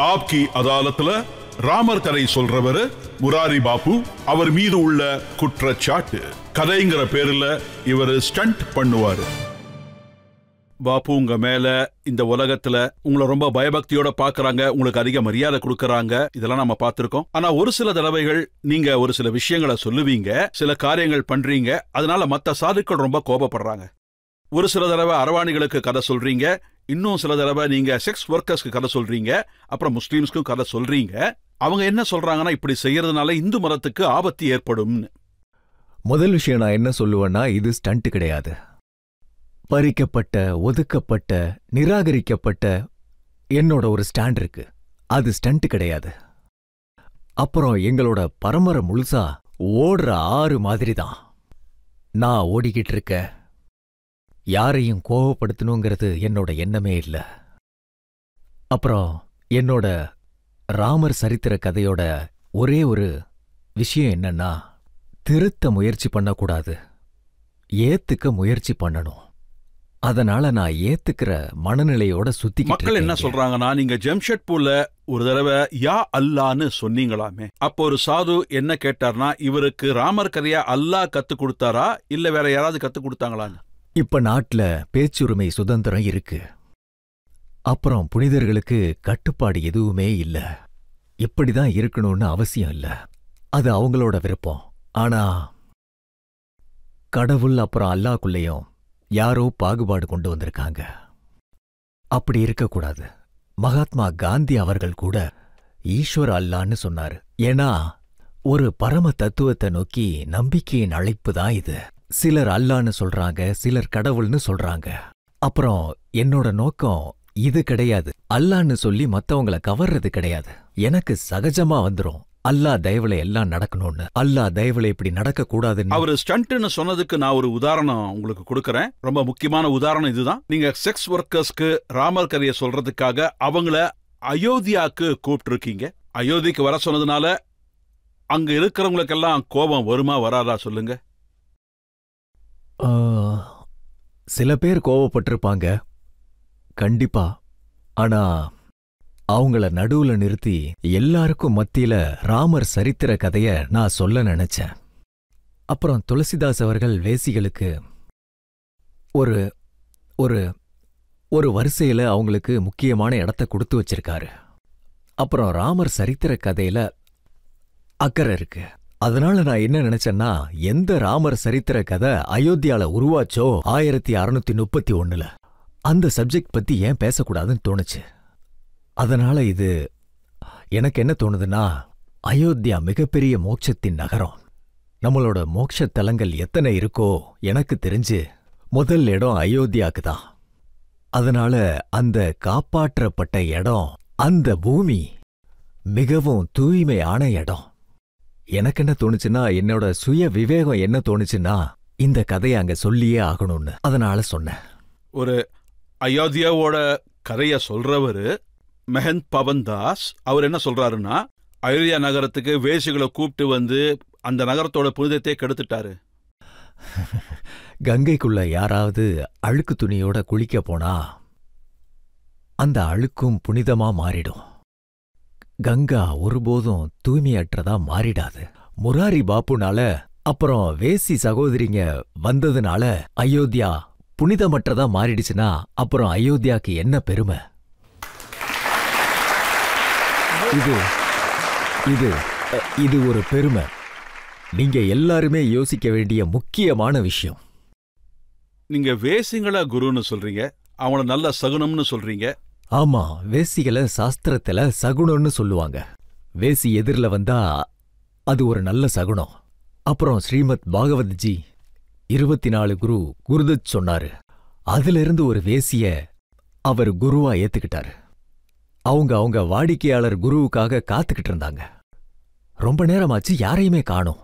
ஆப்கி அதாலத்துல ராமர் கதை சொல்றவரு முராரி பாபு. அவர் மீது உள்ள குற்றச்சாட்டு, கதைங்கிற பேர்ல இவர் ஸ்டண்ட் பண்ணுவாரு. பாபு, உங்க மேல இந்த உலகத்துல உங்களை ரொம்ப பயபக்தியோட பாக்குறாங்க, உங்களுக்கு அதிக மரியாதை கொடுக்கறாங்க, இதெல்லாம் நம்ம பார்த்திருக்கோம். ஆனா ஒரு சில தடவைகள் நீங்க ஒரு சில விஷயங்களை சொல்லுவீங்க, சில காரியங்கள் பண்றீங்க, அதனால மத்த சாதுக்கள் ரொம்ப கோபப்படுறாங்க. ஒரு சில தடவை அரவாணிகளுக்கு கதை சொல்றீங்க, இன்னும் சில தடவை நீங்க செக்ஸ் ஒர்க்கர்ஸ்க்கு கதை சொல்றீங்க, அப்புறம் முஸ்லீம்ஸ்க்கும் கதை சொல்றீங்க. அவங்க என்ன சொல்றாங்கன்னா, இப்படி செய்யறதுனால இந்து மதத்துக்கு ஆபத்து ஏற்படும்னு. முதல் விஷயம் நான் என்ன சொல்லுவேன்னா, இது ஸ்டண்ட் கிடையாது. பறிக்கப்பட்ட, ஒதுக்கப்பட்ட, நிராகரிக்கப்பட்ட என்னோட ஒரு ஸ்டாண்ட் இருக்கு, அது ஸ்டண்ட் கிடையாது. அப்புறம் எங்களோட பரம்பரை முழுசா ஓடுற ஆறு மாதிரி தான் நான் ஓடிக்கிட்டு இருக்க. யாரையும் கோபப்படுத்தணுங்கிறது என்னோட எண்ணமே இல்லை. அப்புறம் என்னோட ராமர் சரித்திர கதையோட ஒரே ஒரு விஷயம் என்னன்னா, திருத்த முயற்சி பண்ணக்கூடாது, ஏத்துக்க முயற்சி பண்ணணும். அதனால நான் ஏத்துக்கிற மனநிலையோட சுத்திக்கிட்டு மக்கள் என்ன சொல்றாங்கன்னா, நீங்க ஜம்ஷெட்பூர்ல ஒரு தடவை யா அல்லான்னு சொன்னீங்களாமே, அப்போ ஒரு சாது என்ன கேட்டார்னா, இவருக்கு ராமர் கதையா அல்லாஹ் கத்து கொடுத்தாரா இல்ல வேற யாராவது கத்து கொடுத்தாங்களான்னு. இப்ப நாட்டுல பேச்சுரிமை சுதந்திரம் இருக்கு. அப்புறம் புனிதர்களுக்கு கட்டுப்பாடு எதுவுமே இல்ல. இப்படிதான் இருக்கணும்னு அவசியம் இல்ல, அது அவங்களோட விருப்பம். ஆனா கடவுள் அப்புறம் அல்லாஹ்க்குள்ளேயும் யாரோ பாகுபாடு கொண்டு வந்திருக்காங்க. அப்படி இருக்கக்கூடாது. மகாத்மா காந்தி அவர்கள் கூட ஈஸ்வர் அல்லான்னு சொன்னாரு. ஏன்னா ஒரு பரம தத்துவத்தை நோக்கி நம்பிக்கையின் அழைப்பு தான் இது. சிலர் அல்லான்னு சொல்றாங்க, சிலர் கடவுள்னு சொல்றாங்க. அப்புறம் என்னோட நோக்கம் இது கிடையாது. அல்லான்னு சொல்லி மத்தவங்களை கவர்றது கிடையாது. எனக்கு சகஜமா வந்துரும் அல்லாஹ் தயவுல எல்லாம் நடக்கணும்னு. அல்லாஹ் தயவுல இப்படி நடக்க கூடாதுன்னு. அவர் ஸ்டண்ட்னு சொன்னதுக்கு நான் ஒரு உதாரணம் உங்களுக்கு கொடுக்கறேன். ரொம்ப முக்கியமான உதாரணம் இதுதான். நீங்க செக்ஸ் ஒர்க்கர்ஸ்க்கு ராமர் கதையை சொல்றதுக்காக அவங்கள அயோத்தியாவுக்கு கூப்பிட்டு இருக்கீங்க. அயோத்திக்கு வர சொன்னதுனால அங்க இருக்கிறவங்களுக்கெல்லாம் கோபம் வருமா வராதா சொல்லுங்க. சில பேர் கோவப்பட்டிருப்பாங்க, கண்டிப்பா. ஆனா அவங்கள நடுவுல நிறுத்தி எல்லாருக்கும் மத்தியில ராமர் சரித்திர கதைய நான் சொல்ல நினைச்சேன். அப்புறம் துளசிதாஸ் அவர்கள் வேசிகளுக்கு ஒரு ஒரு ஒரு வரிசையில அவங்களுக்கு முக்கியமான இடத்த கொடுத்து வச்சிருக்காரு. அப்புறம் ராமர் சரித்திர கதையில அக்கறை இருக்கு. அதனால நான் என்ன நினைச்சேன்னா, எந்த ராமர் சரித்திர கதை அயோத்தியால உருவாச்சோ 1631 அந்த சப்ஜெக்ட் பத்தி ஏன் பேசக்கூடாதுன்னு தோணுச்சு. அதனால இது எனக்கு என்ன தோணுதுன்னா, அயோத்தியா மிகப்பெரிய மோட்சத்தின் நகரம். நம்மளோட மோட்ச தலங்கள் எத்தனை இருக்கோ எனக்கு தெரிஞ்சு முதல் இடம் அயோத்தியாக்கு தான். அதனால அந்த காப்பாற்றப்பட்ட இடம், அந்த பூமி மிகவும் தூய்மையான இடம். எனக்கு என்ன தோணுச்சுன்னா, என்னோட சுய விவேகம் என்ன தோணுச்சுன்னா, இந்த கதையை அங்க சொல்லியே ஆகணும்னு. அதனால சொன்னேன். ஒரு அயோத்தியாவோட கதைய சொல்றவரு மெஹந்த் பவன் தாஸ் அவர் என்ன சொல்றாருன்னா, அயோத்தியா நகரத்துக்கு வேசிகளை கூப்பிட்டு வந்து அந்த நகரத்தோட புனிதத்தை கெடுத்துட்டாரு. கங்கைக்குள்ள யாராவது அழுக்கு துணியோட குளிக்க போனா அந்த அழுக்கும் புனிதமா மாறிடும். கங்கா ஒருபோதும் தூய்மையற்றதா மாறிடாது. முராரி பாப்புனால அப்புறம் வேசி சகோதரிங்க வந்ததுனால அயோத்தியா புனிதமற்றதா மாறிடுச்சுன்னா அப்புறம் அயோத்தியாக்கு என்ன பெருமை? இது ஒரு பெருமை. நீங்க எல்லாருமே யோசிக்க வேண்டிய முக்கியமான விஷயம். நீங்க வேசிங்கள குருன்னு சொல்றீங்க, அவங்கள நல்ல சகுனம்னு சொல்றீங்க. ஆமா, வேசிகளை சாஸ்திரத்துல சகுனம்னு சொல்லுவாங்க. வேசி எதிரில் வந்தா அது ஒரு நல்ல சகுனம். அப்புறம் ஸ்ரீமத் பாகவத்ஜி 24 குருதத் சொன்னாரு. அதிலிருந்து ஒரு வேசிய அவர் குருவா ஏத்துக்கிட்டாரு. அவங்க வாடிக்கையாளர் குருவுக்காக காத்துக்கிட்டு இருந்தாங்க. ரொம்ப நேரமாச்சு, யாரையுமே காணோம்.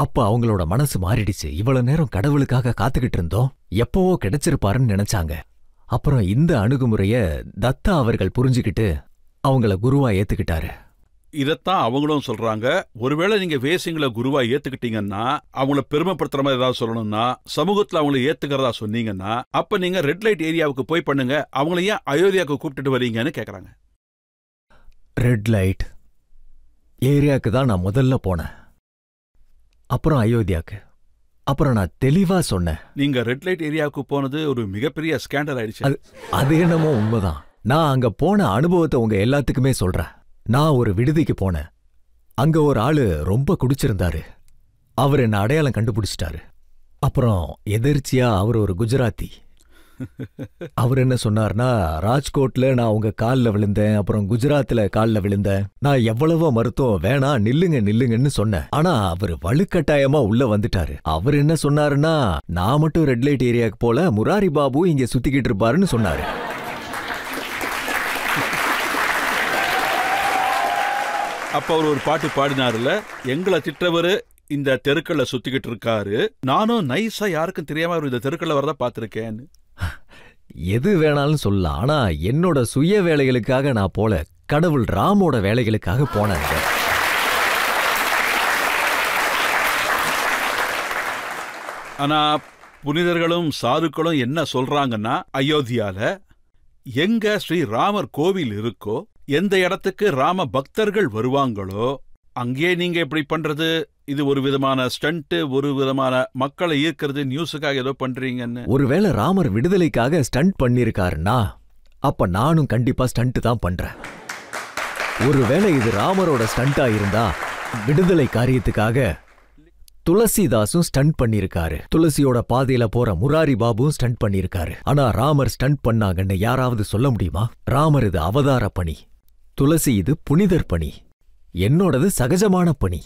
அப்ப அவங்களோட மனசு மாறிடுச்சு. இவ்வளவு நேரம் கடவுளுக்காக காத்துக்கிட்டு இருந்தோம், எப்பவோ கிடைச்சிருப்பாருன்னு நினைச்சாங்க. அப்புறம் இந்த அணுகுமுறைய தத்தா அவர்கள் புரிஞ்சுக்கிட்டு அவங்கள குருவா ஏத்துக்கிட்டாரு. இதத்தான் அவங்களும் சொல்றாங்க. ஒருவேளை நீங்க வேசிங்களை குருவா ஏத்துக்கிட்டீங்கன்னா, அவங்கள பெருமைப்படுத்துற மாதிரி ஏதாவது சொல்லணும்னா, சமூகத்துல அவங்கள ஏத்துக்கிறதா சொன்னீங்கன்னா, அப்ப நீங்க ரெட் லைட் ஏரியாவுக்கு போய் பண்ணுங்க, அவங்கள ஏன் அயோத்தியாவுக்கு கூப்பிட்டுட்டு வரீங்கன்னு கேக்குறாங்க. ரெட் லைட் ஏரியாவுக்கு தான் நான் முதல்ல போனேன். அப்புறம் அயோத்தியாக்கு. அப்புறம் நான் தெளிவா சொன்னேன். நீங்க ரெட் லைட் ஏரியாவுக்கு போனது ஒரு மிகப்பெரிய ஸ்கேண்டல் ஆயிடுச்சு. அது என்னமோ உண்மைதான். நான் அங்க போன அனுபவத்தை உங்க எல்லாத்துக்குமே சொல்றேன். நான் ஒரு விடுதிக்கு போனேன். அங்க ஒரு ஆளு ரொம்ப குடிச்சிருந்தாரு. அவர் என்ன அடையாளம் கண்டுபிடிச்சிட்டாரு. அப்புறம் எதிர்ச்சியா அவர் ஒரு குஜராத்தி. அவர் என்ன சொன்னார்னா, ராஜ்கோட்ல நான் உங்க காலில் விழுந்தேன், அப்புறம் குஜராத்ல காலில் விழுந்தேன், நான் எவ்வளவோ மருத்துவம் வேணா நில்லுங்க நில்லுங்கன்னு சொன்னேன். ஆனா அவர் வலுக்கட்டாயமா உள்ள வந்துட்டாரு. அவர் என்ன சொன்னாருன்னா, நான் மட்டும் ரெட் லைட் ஏரியாவுக்கு போல, முராரி பாபு இங்க சுத்திக்கிட்டு இருப்பாருன்னு சொன்னாரு. அப்ப அவர் ஒரு பாட்டு பாடினாருல, எங்களை திட்டவரு இந்த தெருக்கள்ல சுத்திக்கிட்டு இருக்காரு, நானும் நைஸா யாருக்கும் தெரியாம அவர் இந்த தெருக்கள்ல வரதா பாத்திருக்கேன்னு. எது வேணாலும் சொல்லலாம். ஆனா என்னோட சுய வேலைகளுக்காக நான் போல, கடவுள் ராமோட வேலைகளுக்காக போனாங்க. ஆனா புனிதர்களும் சாதுக்களும் என்ன சொல்றாங்கன்னா, அயோத்தியால எங்க ஸ்ரீ ராமர் கோவில் இருக்கோ, எந்த இடத்துக்கு ராம பக்தர்கள் வருவாங்களோ, அங்கே நீங்க இப்படி பண்றது இது ஒரு விதமான ஸ்டண்ட், ஒரு விதமான மக்களை ஈர்க்கிறது, நியூஸுக்காக ஏதோ பண்றீங்கன்னு. ஒருவேளை ராமர் விடுதலைக்காக ஸ்டண்ட் பண்ணிருக்காருன்னா, அப்ப நானும் கண்டிப்பா ஸ்டண்ட் தான் பண்றேன். ஒருவேளை இது ராமரோட ஸ்டண்டா இருந்தா, விடுதலை காரியத்துக்காக துளசிதாசும் ஸ்டண்ட் பண்ணிருக்காரு. துளசியோட பாதையில போற முராரி பாபுவும் ஸ்டண்ட் பண்ணிருக்காரு. ஆனா ராமர் ஸ்டண்ட் பண்ணாங்கன்னு யாராவது சொல்ல முடியுமா? ராமர் இது அவதார பணி, துளசி இது புனிதர் பணி, என்னோடது சகஜமான பணி.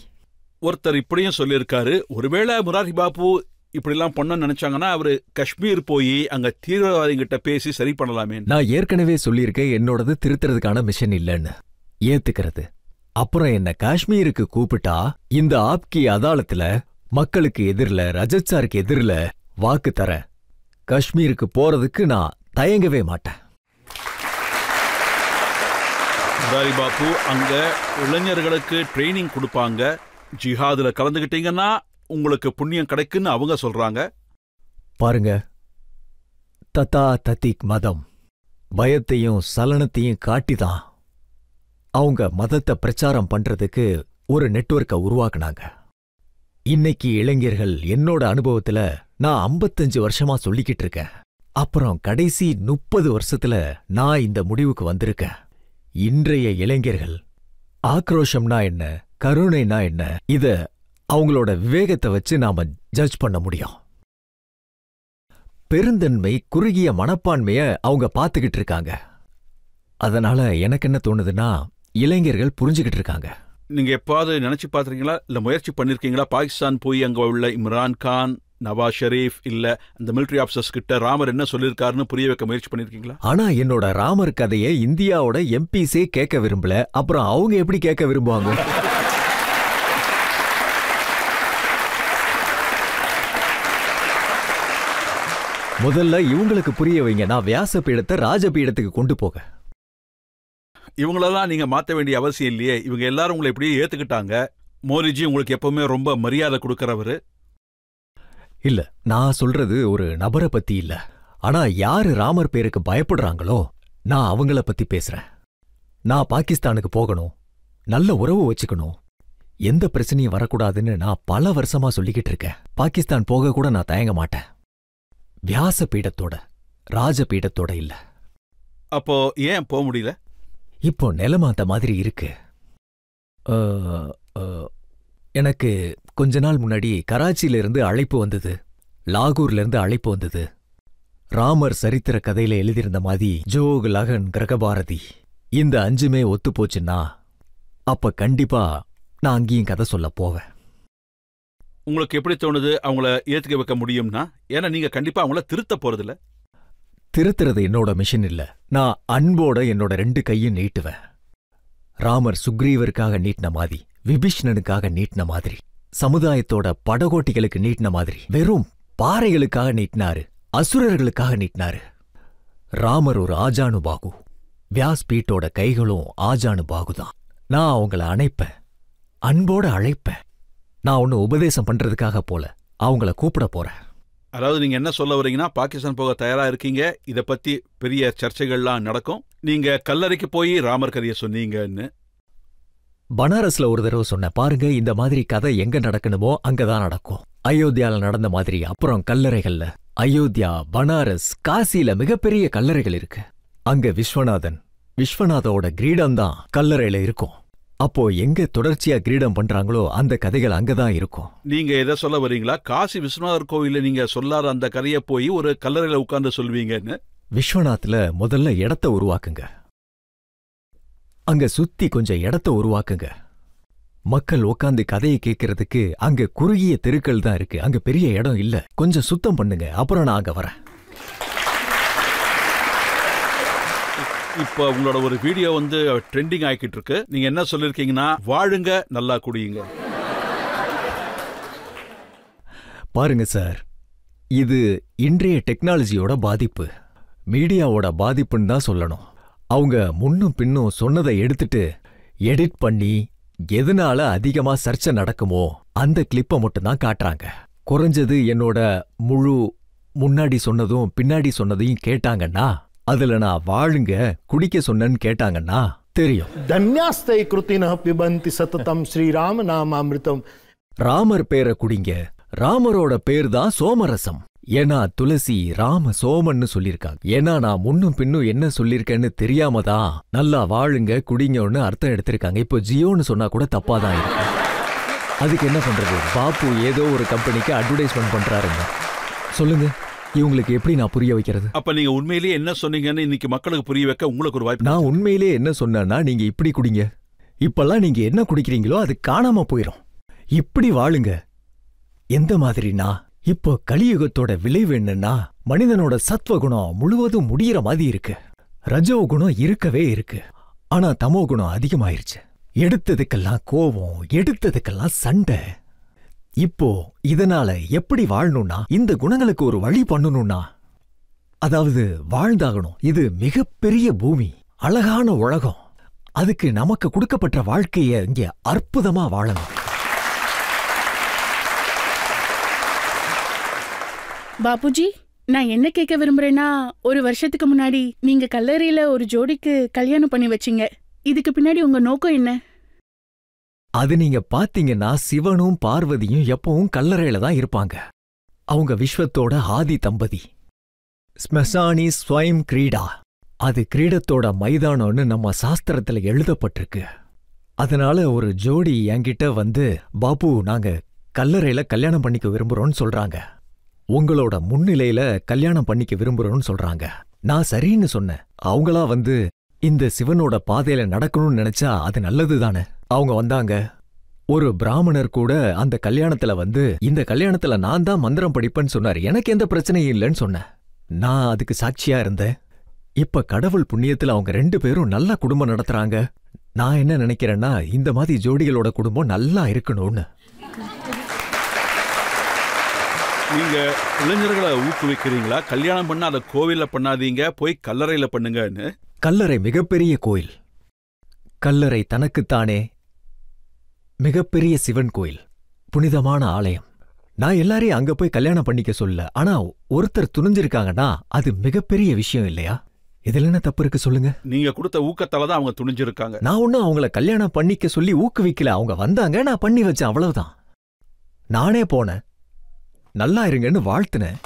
ஒருத்தர் இப்படியும் சொல்லியிருக்காரு, ஒருவேளை முராரி பாபு இப்படிலாம் பண்ணணும்னு நினைச்சாங்கன்னா அவரு காஷ்மீர் போய் அங்க தீவிரவாதிகிட்ட பேசி சரி பண்ணலாமே. நான் ஏற்கனவே சொல்லியிருக்கேன், என்னோடது திருத்துறதுக்கான மிஷன் இல்லைன்னு. ஏத்துக்கிறது. அப்புறம் என்ன காஷ்மீருக்கு கூப்பிட்டா இந்த ஆப்கி அதாலத்துல மக்களுக்கு எதிரில, ரஜத் சாருக்கு எதிரில வாக்கு தர காஷ்மீருக்கு போறதுக்கு நான் தயங்கவே மாட்டேன். முராரி பாபு அங்க இளைஞர்களுக்கு ட்ரைனிங் கொடுப்பாங்க, ஜிஹாதுல கலந்துகிட்டீங்கன்னா உங்களுக்கு புண்ணியம் கிடைக்குன்னு அவங்க சொல்றாங்க. பாருங்க, தத்தா தத்திக் மதம் பயத்தையும் சலனத்தையும் காட்டிதான் அவங்க மதத்தை பிரச்சாரம் பண்றதுக்கு ஒரு நெட்வொர்க்கை உருவாக்குனாங்க. இன்னைக்கு இளைஞர்கள் என்னோட அனுபவத்துல நான் 55 வருஷமா சொல்லிக்கிட்டு இருக்கேன். அப்புறம் கடைசி 30 வருஷத்துல நான் இந்த முடிவுக்கு வந்திருக்கேன். இன்றைய இளைஞர்கள் ஆக்ரோஷம்னா என்ன, கருணைனா என்ன, இத அவங்களோட விவேகத்தை வச்சு நாம ஜட்ஜ் பண்ண முடியும். பெருந்தன்மை, குறுகிய மனப்பான்மைய அவங்க பார்த்துக்கிட்டு இருக்காங்க. அதனால எனக்கு என்ன தோணுதுன்னா, இளைஞர்கள் புரிஞ்சுக்கிட்டு இருக்காங்க. நீங்க எப்பாவது நினைச்சு பாத்திருக்கீங்களா, இல்ல முயற்சி பண்ணிருக்கீங்களா, பாகிஸ்தான் போய் அங்க உள்ள இம்ரான் கான், நவாஸ் ஷெரீப், இல்ல அந்த மிலிட்டரி ஆபீசர்ஸ் கிட்ட ராமர் என்ன சொல்லிருக்காருன்னு புரிய வைக்க முயற்சி பண்ணிருக்கீங்களா? ஆனா என்னோட ராமர் கதையை இந்தியாவோட எம்பிஸே கேட்க விரும்பல. அப்புறம் அவங்க எப்படி கேட்க விரும்புவாங்க? முதல்ல இவங்களுக்கு புரிய வைங்க, நான் வியாசபீடத்தை ராஜபீடத்துக்கு கொண்டு போக. இவங்களெல்லாம் நீங்க மாத்த வேண்டிய அவசியம் இல்லையே, இவங்க எல்லாரும் உங்களை எப்படியே ஏத்துக்கிட்டாங்க. மோடிஜி உங்களுக்கு எப்பவுமே ரொம்ப மரியாதை கொடுக்கறவரு. இல்ல, நான் சொல்றது ஒரு நபரை பத்தி இல்ல. ஆனா யாரு ராமர் பேருக்கு பயப்படுறாங்களோ, நான் அவங்கள பத்தி பேசுறேன். நான் பாகிஸ்தானுக்கு போகணும், நல்ல உறவு வச்சுக்கணும், எந்த பிரச்சனையும் வரக்கூடாதுன்னு நான் பல வருஷமா சொல்லிக்கிட்டு இருக்கேன். பாகிஸ்தான் போக கூட நான் தயங்க மாட்டேன். வியாசபீடத்தோட, ராஜபீடத்தோட இல்ல. அப்போ ஏன் போக முடியல? இப்போ நிலைமை அந்த மாதிரி இருக்கு. எனக்கு கொஞ்ச நாள் முன்னாடி கராச்சியில இருந்து அழைப்பு வந்தது, லாகூர்ல இருந்து அழைப்பு வந்தது. ராமர் சரித்திர கதையில எழுதியிருந்த மாதிரி ஜோக், லகன், கிரகபாரதி இந்த 5மே ஒத்து போச்சுன்னா அப்ப கண்டிப்பா நான் அங்கேயும் கதை சொல்ல போவேன். உங்களுக்கு எப்படி தோணுது அவங்கள ஏத்துக்க வைக்க முடியும்னா? ஏன்னா நீங்க கண்டிப்பா அவங்கள திருத்த போறதில்ல. திருத்துறது என்னோட மிஷன் இல்ல. நான் அன்போட என்னோட 2 கையும் நீட்டுவேன். ராமர் சுக்ரீவருக்காக நீட்டின மாதிரி, விபீஷ்ணனுக்காக நீட்டின மாதிரி, சமுதாயத்தோட படகோட்டிகளுக்கு நீட்டின மாதிரி வெறும் பாறைகளுக்காக நீட்டினாரு, அசுரர்களுக்காக நீட்டினாரு. ராமர் ஒரு ஆஜானுபாகு. வியாஸ்பீட்டோட கைகளும் ஆஜானுபாகுதான். நான் அவங்கள அணைப்பேன், அன்போட அழைப்பேன். நான் ஒன்னு உபதேசம் பண்றதுக்காக போல, அவங்கள கூப்பிட போறேன். அதாவது நீங்க என்ன சொல்ல வரீங்கன்னா, பாகிஸ்தான் போக தயாரா இருக்கீங்க, இத பத்தி பெரிய சர்ச்சைகள்லாம் நடக்கும், நீங்க கல்லறைக்கு போய் ராமர் கதையை சொன்னீங்கன்னு. பனாரஸ்ல ஒரு தடவை சொன்னேன், பாருங்க இந்த மாதிரி கதை எங்க நடக்கணுமோ அங்கதான் நடக்கும். அயோத்தியால நடந்த மாதிரி. அப்புறம் கல்லறைகள்ல அயோத்தியா, பனாரஸ், காசில மிகப்பெரிய கல்லறைகள் இருக்கு. அங்க விஸ்வநாதோட கிரீடம் தான் கல்லறையில இருக்கும். அப்போ எங்க தொடர்ச்சியா கிரீடம் பண்றாங்களோ அந்த கதைகள் அங்கதான் இருக்கும். நீங்க எதை சொல்ல வரீங்களா? காசி விஸ்வநாதர் கோவில நீங்க சொல்லாத அந்த கதையை போய் ஒரு கல்லறையில உட்கார்ந்து சொல்வீங்கன்னு? விஸ்வநாத்ல முதல்ல இடத்த உருவாக்குங்க. அங்க சுத்தி கொஞ்சம் இடத்த உருவாக்குங்க. மக்கள் உட்காந்து கதையை கேட்கறதுக்கு அங்க குறுகிய தெருக்கள் தான் இருக்கு. அங்க பெரிய இடம் இல்ல. கொஞ்சம் சுத்தம் பண்ணுங்க, அப்புறம் நான் அங்க வரேன். இப்ப உங்களோட ஒரு வீடியோ ட்ரெண்டிங் ஆகிட்டு இருக்கு. நீங்க என்ன சொல்லிருக்கீங்கன்னா, வாழுங்க நல்லா குடியுங்க. பாருங்க சார், இது இன்றைய டெக்னாலஜியோட பாதிப்பு, மீடியாவோட பாதிப்புன்னு தான் சொல்லணும். அவங்க முன்னும் பின்னும் சொன்னதை எடுத்துட்டு எடிட் பண்ணி எதனால அதிகமா சர்ச்சை நடக்குமோ அந்த கிளிப்பை மட்டும்தான் காட்டுறாங்க. குறைஞ்சது என்னோட முன்னாடி சொன்னதும் பின்னாடி சொன்னதையும் கேட்டாங்கன்னா, அதுல நான் வாழுங்க குடிக்க சொன்னேன்னு கேட்டாங்கன்னா தெரியும். தன்யாஸ்தை கிருத்தினஹ பிபந்தி சததம் ஸ்ரீராம நாமாமிர்தம். ராமர் பேரை குடிங்க. ராமரோட பேர் தான் சோமரசம். ஏன்னா துளசி ராம சோமன்னு சொல்லியிருக்காங்க. ஏன்னா நான் முன்னும் பின்னும் என்ன சொல்லியிருக்கேன்னு தெரியாம தான் நல்லா வாழுங்க குடிங்கன்னு அர்த்தம் எடுத்திருக்காங்க. இப்போ ஜியோன்னு சொன்னா கூட தப்பாதான் இருக்கு. அதுக்கு என்ன பண்றது? பாப்பு ஏதோ ஒரு கம்பெனிக்கு அட்வர்டைஸ்மெண்ட் பண்றாருங்க. சொல்லுங்க, இவங்களுக்கு எப்படி நான் புரிய வைக்கிறது? அப்ப நீங்க உண்மையிலேயே என்ன சொன்னீங்கன்னு இன்னைக்கு மக்களுக்கு புரிய வைக்க உங்களுக்கு ஒரு வாய்ப்பு. நான் உண்மையிலேயே என்ன சொன்னேன்னா, நீங்க இப்படி குடிங்க. இப்பெல்லாம் நீங்க என்ன குடிக்கிறீங்களோ அது காணாம போயிரும். இப்படி வாழுங்க. எந்த மாதிரினா, இப்போ கலியுகத்தோட விளைவு என்னன்னா, மனிதனோட சத்வ குணம் முழுவதும் முடிகிற மாதிரி இருக்கு. ரஜோ குணம் இருக்கவே இருக்கு. ஆனா தமோ குணம் அதிகமாயிருச்சு. எடுத்ததுக்கெல்லாம் கோபம், எடுத்ததுக்கெல்லாம் சண்டை. இப்போ இதனால எப்படி வாழணும்னா, இந்த குணங்களுக்கு ஒரு வழி பண்ணணும்னா, அதாவது வாழ்ந்தாகணும். இது மிகப்பெரிய பூமி, அழகான உலகம். அதுக்கு நமக்கு கொடுக்கப்பட்ட வாழ்க்கைய இங்க அற்புதமா வாழணும். பாபுஜி, நான் என்ன கேட்க விரும்புறேன்னா, ஒரு வருஷத்துக்கு முன்னாடி நீங்க கல்லறையில ஒரு ஜோடிக்கு கல்யாணம் பண்ணி வச்சீங்க. இதுக்கு பின்னாடி உங்க நோக்கம் என்ன? அது நீங்க பாத்தீங்கன்னா, சிவனும் பார்வதியும் எப்பவும் கல்லறையில தான் இருப்பாங்க. அவங்க விஸ்வத்தோட ஆதி தம்பதி. ஸ்மசானி ஸ்வயம் கிரீடா, அது கிரீடத்தோட மைதானம்னு நம்ம சாஸ்திரத்துல எழுதப்பட்டிருக்கு. அதனால ஒரு ஜோடி என்கிட்ட பாபு நாங்க கல்லறையில கல்யாணம் பண்ணிக்க விரும்புறோம்னு சொல்றாங்க. உங்களோட முன்னிலையில கல்யாணம் பண்ணிக்க விரும்புறோம்னு சொல்றாங்க. நான் சரின்னு சொன்னேன். அவங்களா இந்த சிவனோட பாதையில நடக்கணும்னு நினைச்சா அது நல்லது தானே. அவங்க வந்தாங்க. ஒரு பிராமணர் கூட அந்த கல்யாணத்துல இந்த கல்யாணத்துல நான் தான் மந்திரம் படிப்பேன்னு சொன்னார். எனக்கு எந்த பிரச்சனையும் இல்லைன்னு சொன்னேன். நான் அதுக்கு சாட்சியா இருந்தேன். இப்ப கடவுள் புண்ணியத்துல அவங்க 2 பேரும் நல்ல குடும்பம் நடத்துறாங்க. நான் என்ன நினைக்கிறேன்னா, இந்த மாதிரி ஜோடிகளோட குடும்பம் நல்லா இருக்கணும்னு. நீங்க இளைஞர்களை ஊக்குவிக்கிறீங்களா? கல்யாணம் பண்ண அதை கோவில்ல பண்ணாதீங்க, போய் கல்லறையில பண்ணுங்கன்னு. கல்லறை மிகப்பெரிய கோயில். கல்லறை தனக்குத்தானே மிகப்பெரிய சிவன் கோயில், புனிதமான ஆலயம். நான் எல்லாரையும் அங்க போய் கல்யாணம் பண்ணிக்க சொல்ல. ஆனா ஒருத்தர் துணிஞ்சிருக்காங்கன்னா அது மிகப்பெரிய விஷயம் இல்லையா? இதுல என்ன தப்பு இருக்கு சொல்லுங்க? நீங்க கொடுத்த ஊக்கத்தால தான் அவங்க துணிஞ்சிருக்காங்க. நான் ஒன்னும் அவங்கள கல்யாணம் பண்ணிக்க சொல்லி ஊக்குவிக்கல. அவங்க வந்தாங்க, நான் பண்ணி வச்சேன், அவ்வளவுதான். நானே போனேன், நல்லா இருங்கன்னு வாழ்த்துனேன்.